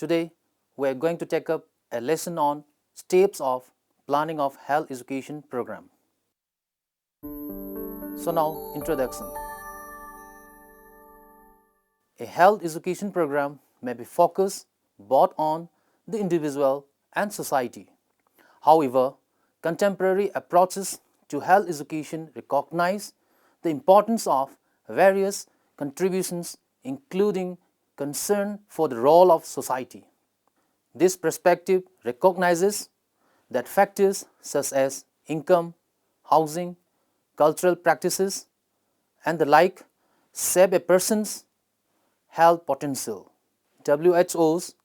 Today we are going to take up a lesson on steps of planning of health education program. So now, introduction. A health education program may be focused both on the individual and society. However, contemporary approaches to health education recognize the importance of various contributions, including concern for the role of society. This perspective recognizes that factors such as income, housing, cultural practices, and the like shape a person's health potential. WHO's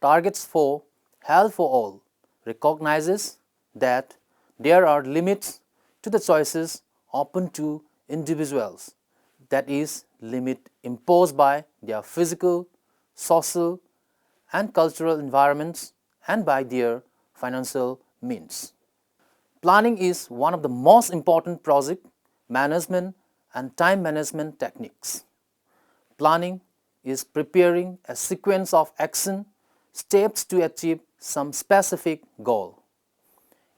targets for health for all recognizes that there are limits to the choices open to individuals, that is, limit imposed by their physical, social, and cultural environments and by their financial means. Planning is one of the most important project management and time management techniques. Planning is preparing a sequence of action steps to achieve some specific goal.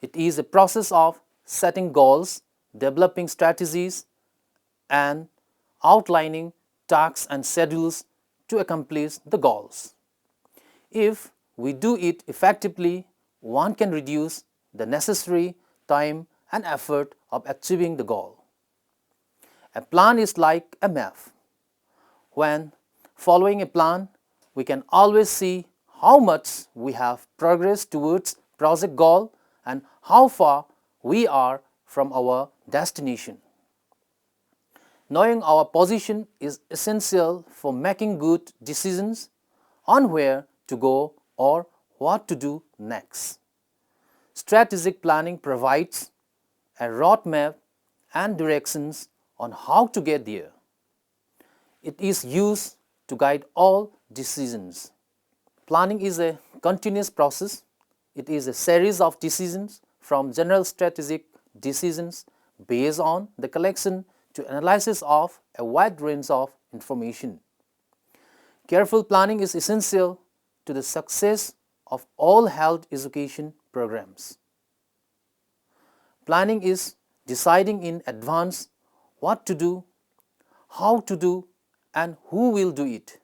It is a process of setting goals, developing strategies, and outlining tasks and schedules to accomplish the goals. If we do it effectively, one can reduce the necessary time and effort of achieving the goal. A plan is like a map. When following a plan, we can always see how much we have progressed towards project goal and how far we are from our destination. Knowing our position is essential for making good decisions on where to go or what to do next. Strategic planning provides a roadmap and directions on how to get there. It is used to guide all decisions. Planning is a continuous process. It is a series of decisions from general strategic decisions based on the collection to analysis of a wide range of information. Careful planning is essential to the success of all health education programs. Planning is deciding in advance what to do, how to do, and who will do it.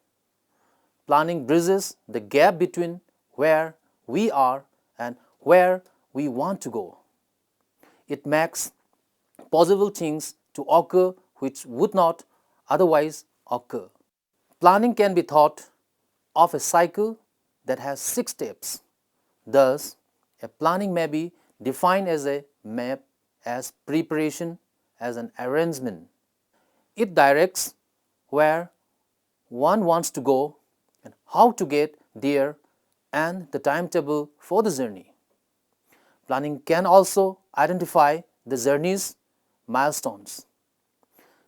Planning bridges the gap between where we are and where we want to go. It makes possible things to occur which would not otherwise occur. Planning can be thought of a cycle that has 6 steps. Thus, a planning may be defined as a map, as preparation, as an arrangement. It directs where one wants to go and how to get there and the timetable for the journey. Planning can also identify the journey's milestones.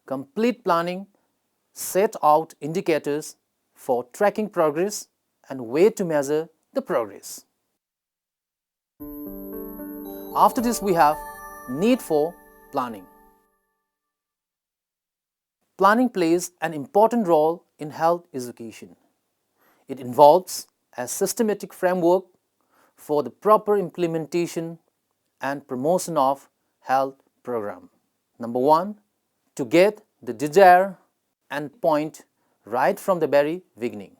Complete planning sets out indicators for tracking progress and way to measure the progress. After this, we have need for planning. Planning plays an important role in health education. It involves a systematic framework for the proper implementation and promotion of health program. Number 1, to get the desired endpoint right from the very beginning.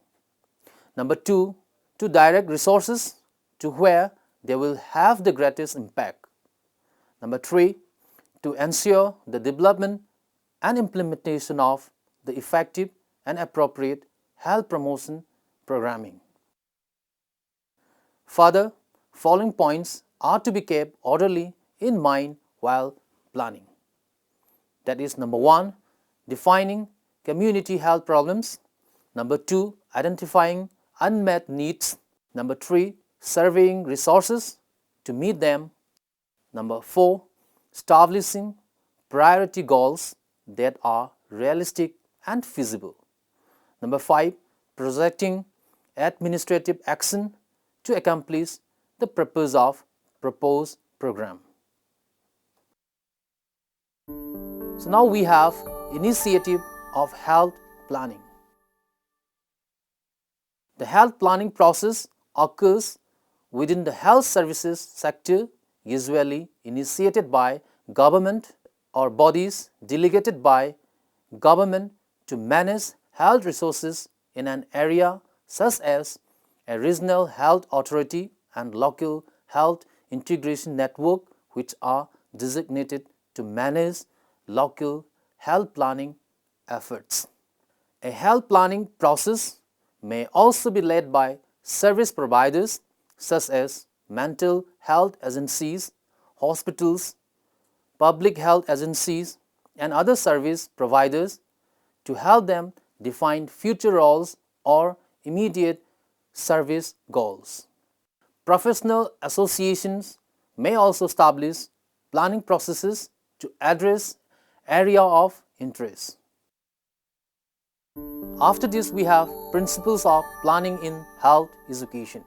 Number 2, to direct resources to where they will have the greatest impact. Number 3, to ensure the development and implementation of the effective and appropriate health promotion programming. Further, following points are to be kept orderly in mind while planning. That is, number 1, defining community health problems. Number 2, identifying unmet needs. Number 3, surveying resources to meet them. Number 4, establishing priority goals that are realistic and feasible. Number 5, projecting administrative action to accomplish the purpose of proposed program. So now we have initiative of health planning. The health planning process occurs within the health services sector, usually initiated by government or bodies delegated by government to manage health resources in an area, such as a regional health authority and local health integration network, which are designated to manage local health planning efforts. A health planning process may also be led by service providers such as mental health agencies, hospitals, public health agencies, and other service providers to help them define future roles or immediate service goals. Professional associations may also establish planning processes to address area of interest. After this, we have principles of planning in health education.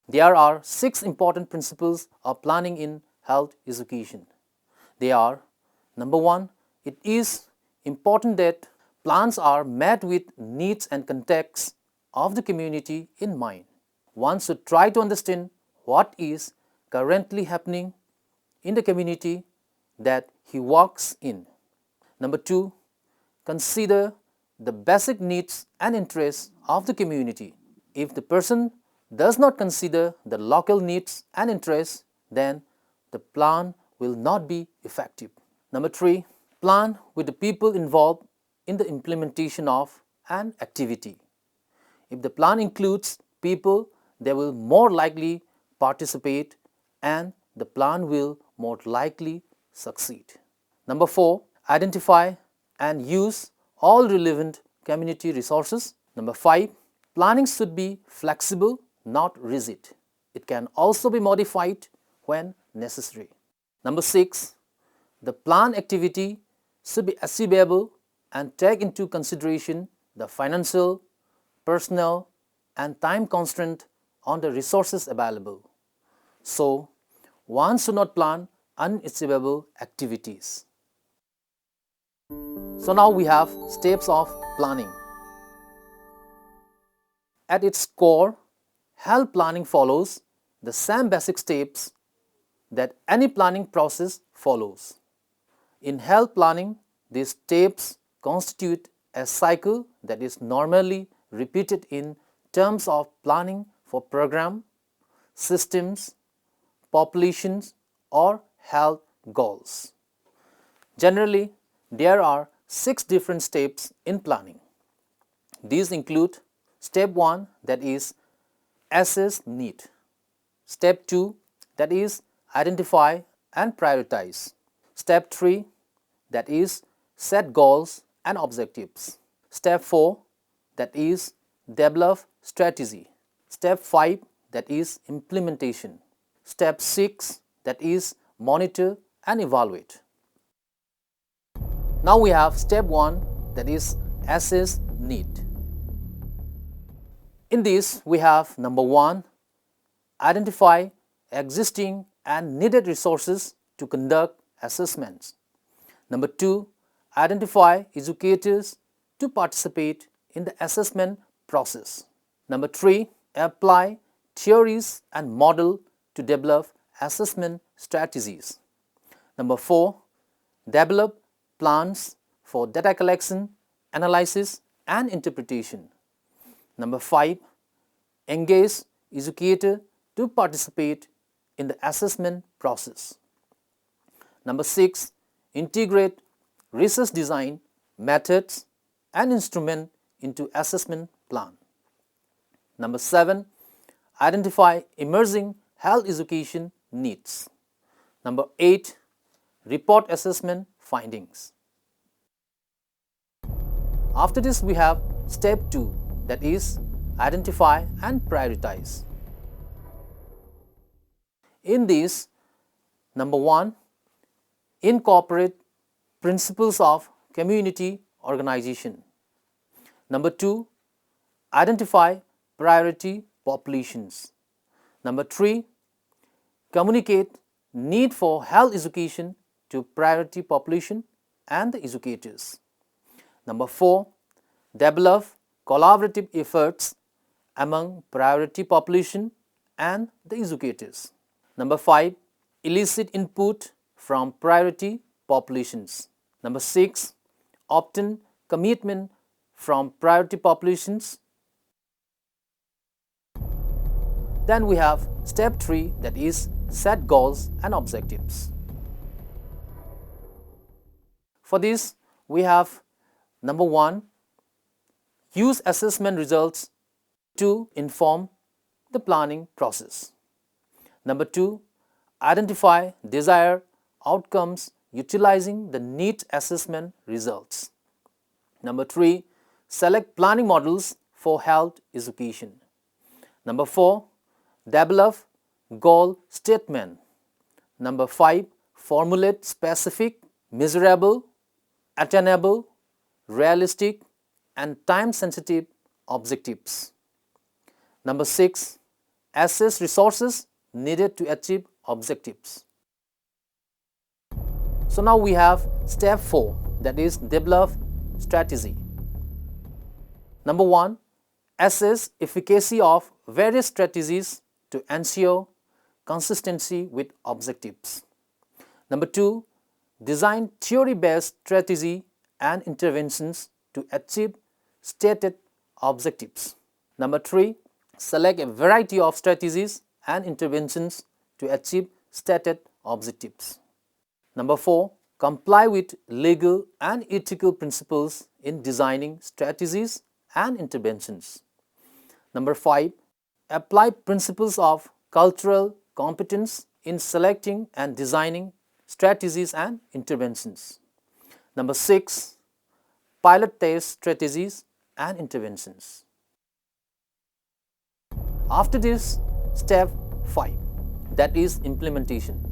There are 6 important principles of planning in health education. They are: number 1, it is important that plans are met with needs and contexts of the community in mind. One should try to understand what is currently happening in the community that he works in. Number 2, consider the basic needs and interests of the community. If the person does not consider the local needs and interests, then the plan will not be effective. Number 3, plan with the people involved in the implementation of an activity. If the plan includes people, they will more likely participate and the plan will more likely succeed. Number 4, identify and use all relevant community resources. Number 5, planning should be flexible, not rigid. It can also be modified when necessary. Number 6, the plan activity should be achievable and take into consideration the financial, personnel, and time constraint on the resources available. So, one should not plan unachievable activities. So now we have steps of planning. At its core, health planning follows the same basic steps that any planning process follows. In health planning, these steps constitute a cycle that is normally repeated in terms of planning for program, systems, populations, or health goals. Generally, there are 6 different steps in planning. These include step 1, that is assess need. Step 2, that is identify and prioritize. Step 3, that is set goals and objectives. Step 4, that is develop strategy. Step 5, that is implementation. Step 6, that is monitor and evaluate. Now we have step 1, that is assess need. In this, we have number 1, identify existing and needed resources to conduct assessments. Number 2, identify educators to participate in the assessment process. Number 3, apply theories and model to develop assessment strategies. Number 4, develop plans for data collection, analysis, and interpretation. Number 5, engage educator to participate in the assessment process. Number 6, integrate research design, methods, and instrument into assessment plan. Number 7, identify emerging health education needs. Number 8, report assessment findings. After this, we have step 2, that is identify and prioritize. In this, number 1, incorporate principles of community organization. Number 2, identify priority populations. Number 3, communicate need for health education to priority population and the educators. Number 4, develop collaborative efforts among priority population and the educators. Number 5, elicit input from priority populations. Number 6, obtain commitment from priority populations. Then we have step 3, that is set goals and objectives. For this, we have number 1, use assessment results to inform the planning process. Number 2, identify desired outcomes utilizing the needs assessment results. Number 3, select planning models for health education. Number 4, develop goal statement. Number 5, formulate specific, measurable, attainable, realistic, and time-sensitive objectives. Number 6, assess resources needed to achieve objectives. So now we have step 4, that is develop strategy. Number 1, assess efficacy of various strategies to ensure consistency with objectives. Number 2, design theory-based strategy and interventions to achieve stated objectives. Number 3, select a variety of strategies and interventions to achieve stated objectives. Number 4, comply with legal and ethical principles in designing strategies and interventions. Number 5, apply principles of cultural competence in selecting and designing strategies and interventions. Number 6, pilot test strategies and interventions. After this, step 5, that is implementation.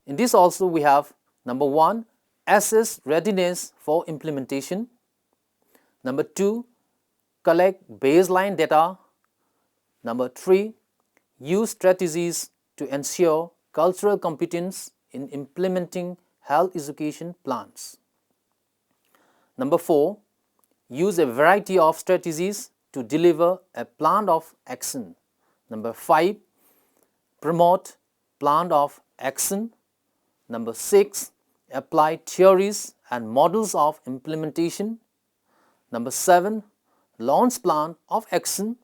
In this also we have number 1, assess readiness for implementation. Number 2, collect baseline data. Number 3, use strategies to ensure cultural competence in implementing health education plans. Number 4, use a variety of strategies to deliver a plan of action. Number 5, promote plan of action. Number 6, apply theories and models of implementation. Number 7, launch plan of action.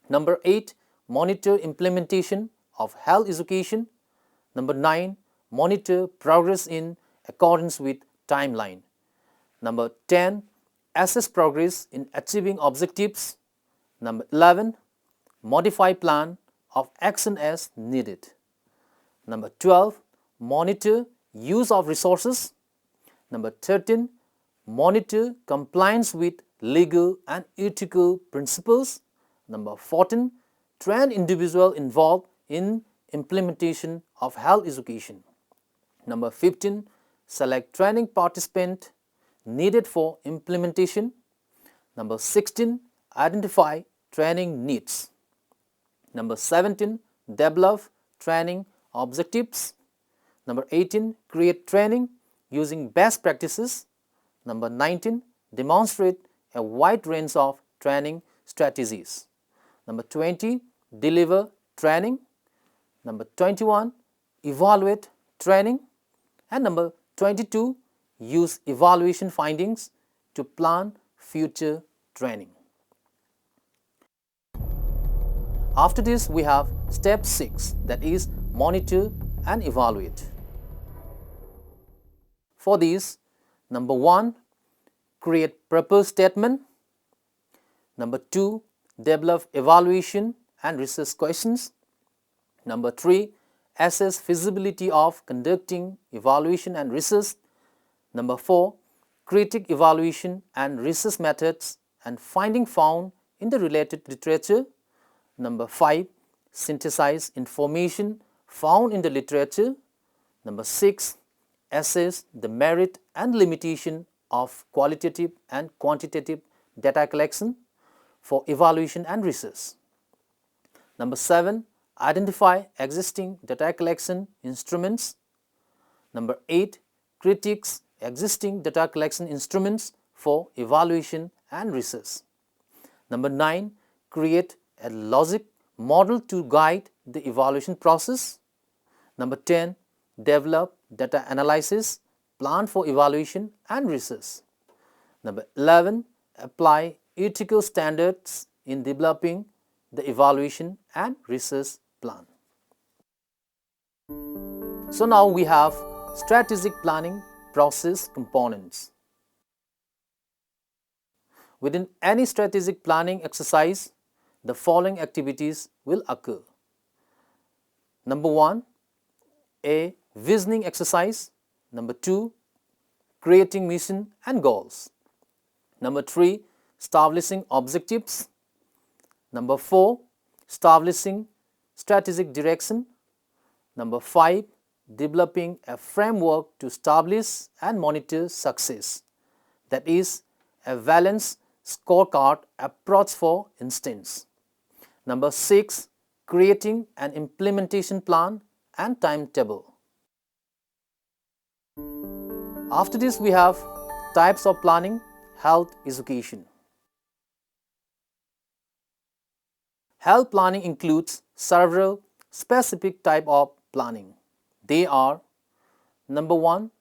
Number 8, monitor implementation of health education. Number 9, monitor progress in accordance with timeline. Number 10, assess progress in achieving objectives. Number 11, modify plan of action as needed. Number 12, monitor use of resources. Number 13, monitor compliance with legal and ethical principles. Number 14, train individual involved in implementation of health education. Number 15, select training participant needed for implementation. Number 16, identify training needs. Number 17, develop training objectives. Number 18, create training using best practices. Number 19, demonstrate a wide range of training strategies. Number 20, deliver training. Number 21, evaluate training. And number 22, use evaluation findings to plan future training. After this, we have step 6, that is monitor and evaluate. For this, number 1, create purpose statement. Number 2, develop evaluation and research questions. Number 3, assess feasibility of conducting evaluation and research. Number 4, critique evaluation and research methods and finding found in the related literature. Number 5, synthesize information found in the literature. Number 6, assess the merit and limitation of qualitative and quantitative data collection for evaluation and research. Number 7, identify existing data collection instruments. Number 8, critiques existing data collection instruments for evaluation and research. Number 9, create a logic model to guide the evaluation process. Number 10, develop data analysis plan for evaluation and research. Number 11, apply ethical standards in developing the evaluation and research plan. So now we have strategic planning process components. Within any strategic planning exercise, the following activities will occur. Number 1, a visioning exercise. Number 2, creating mission and goals. Number 3, establishing objectives. Number 4, establishing strategic direction. Number 5, developing a framework to establish and monitor success. That is a balanced scorecard approach, for instance. Number 6, creating an implementation plan and timetable. After this, we have types of planning, health education. Health planning includes several specific types of planning. They are: number 1,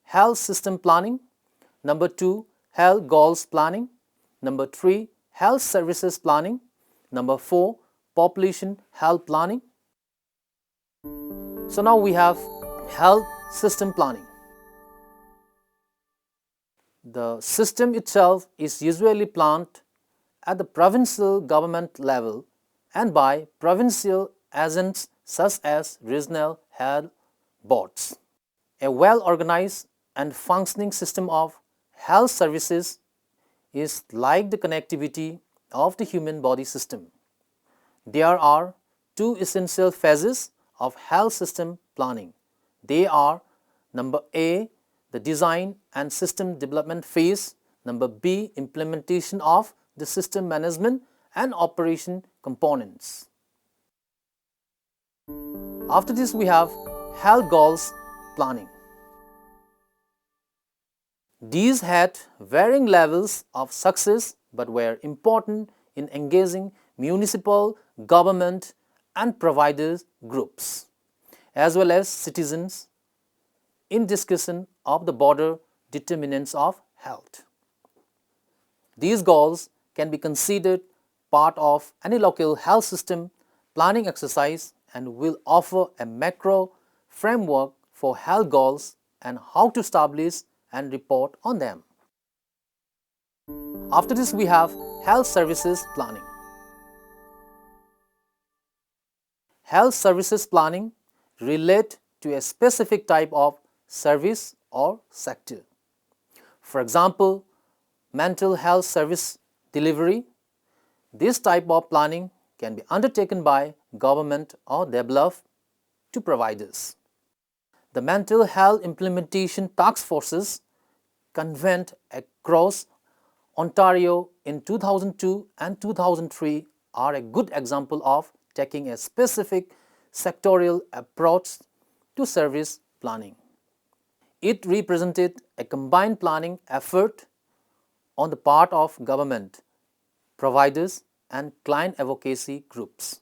health system planning. Number 2, health goals planning. Number 3, health services planning. Number 4, population health planning. So now we have health system planning. The system itself is usually planned at the provincial government level and by provincial agents such as regional health boards. A well-organized and functioning system of health services is like the connectivity of the human body system. There are two essential phases of health system planning. They are: number A, the design and system development phase. Number B, implementation of the system management and operation components. After this, we have health goals planning. These had varying levels of success but were important in engaging municipal, government and providers groups as well as citizens in discussion of the broader determinants of health. These goals can be considered part of any local health system planning exercise and will offer a macro framework for health goals and how to establish and report on them. After this, we have health services planning. Health services planning relate to a specific type of service or sector. For example, mental health service delivery. This type of planning can be undertaken by government or developed to providers. The mental health implementation task forces convened across Ontario in 2002 and 2003 are a good example of taking a specific sectorial approach to service planning. It represented a combined planning effort on the part of government, providers and client advocacy groups.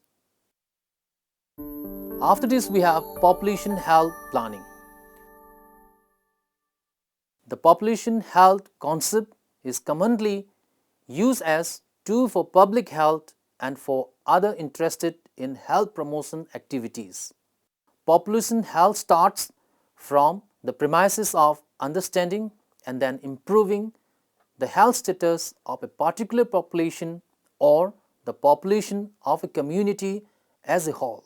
After this, we have population health planning. The population health concept is commonly used as tool for public health and for other interested in health promotion activities. Population health starts from the premises of understanding and then improving the health status of a particular population or the population of a community as a whole.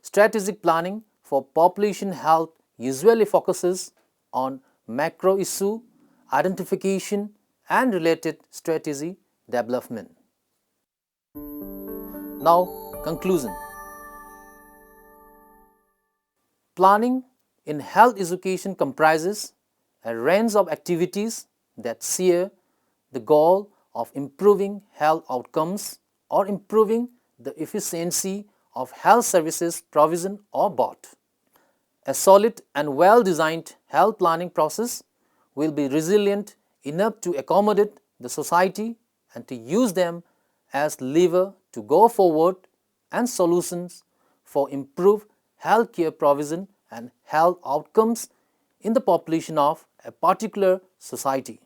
Strategic planning for population health usually focuses on macro issue identification and related strategy development. Now, conclusion. Planning in health education comprises a range of activities that share the goal of improving health outcomes or improving the efficiency of health services provision or both. A solid and well-designed health planning process will be resilient enough to accommodate the society and to use them as lever to go forward and solutions for improved healthcare provision and health outcomes in the population of a particular society.